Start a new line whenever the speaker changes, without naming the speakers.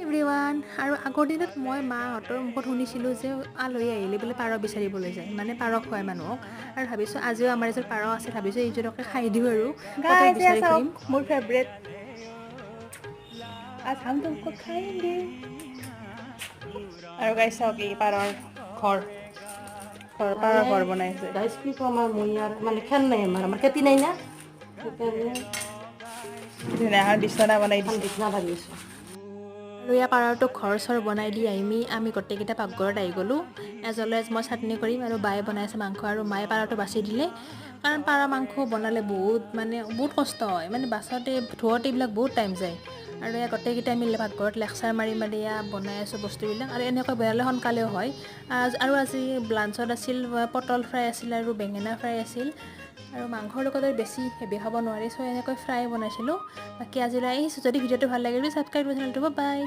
Everyone আৰু আগৰ দিনত মই মাহঁতৰ মুখত শুনিছিলোঁ যে আলহী আহিলে বোলে পাৰ বিচাৰিবলৈ যায় মানে পাৰ খুৱাই মানুহক আৰু ভাবিছোঁ আজিও আমাৰ এযোৰ পাৰ আছে ভাবিছোঁ এইযোৰকে খাই দিওঁ আৰু কটাই
গাইজ
বিচাৰি
চাওক
ফুৰিম
মোৰ ফেভৰেট আজ হাম তুমকো খাएंगे আৰু গাইজ চাওক এই পাৰৰ ঘৰ পাৰৰ ঘৰ বনাইছে
গাইছ কি কম আৰু মই ইয়াত মানে খেল নাই আমাৰ খেতি নাই না সেইকাৰণে
ধুনীয়াখন বিচনা বনাই
এখন
দিছে
বিছনা পাৰি আছোঁ।
আৰু ইয়াৰ পাৰটোক ঘৰ চৰ বনাই দি আমি গোটেইকেইটা পাকঘৰত আহি গ'লোঁ এজলে মই চাটনি কৰিম আৰু বায়ে বনাইছে মাংস আৰু মায়ে পাৰটো বাছি দিলে কাৰণ পাৰ মাংস বনালে বহুত কষ্ট হয় মানে বাচোঁতে ধুৱতে এইবিলাক বহুত টাইম যায় আৰু ইয়াৰ গোটেইকেইটাই মিলি পাকঘৰত লেকচাৰ মাৰি বনাই আছোঁ বস্তুবিলাক আৰু এনেকৈ বনালে সোনকালেও হয় আৰু আজি লাঞ্চত আছিল পটল ফ্ৰাই আছিল আৰু বেঙেনা ফ্ৰাই আছিল আৰু মাংসৰ লগত আৰু বেছি হেভি খাব নোৱাৰি চ' এনেকৈ ফ্ৰাই বনাইছিলোঁ বাকী আজিলৈ আহিছোঁ যদি ভিডিঅ'টো ভাল লাগিলে ছাবস্ক্ৰাইব কৰি চেনেলটো বাই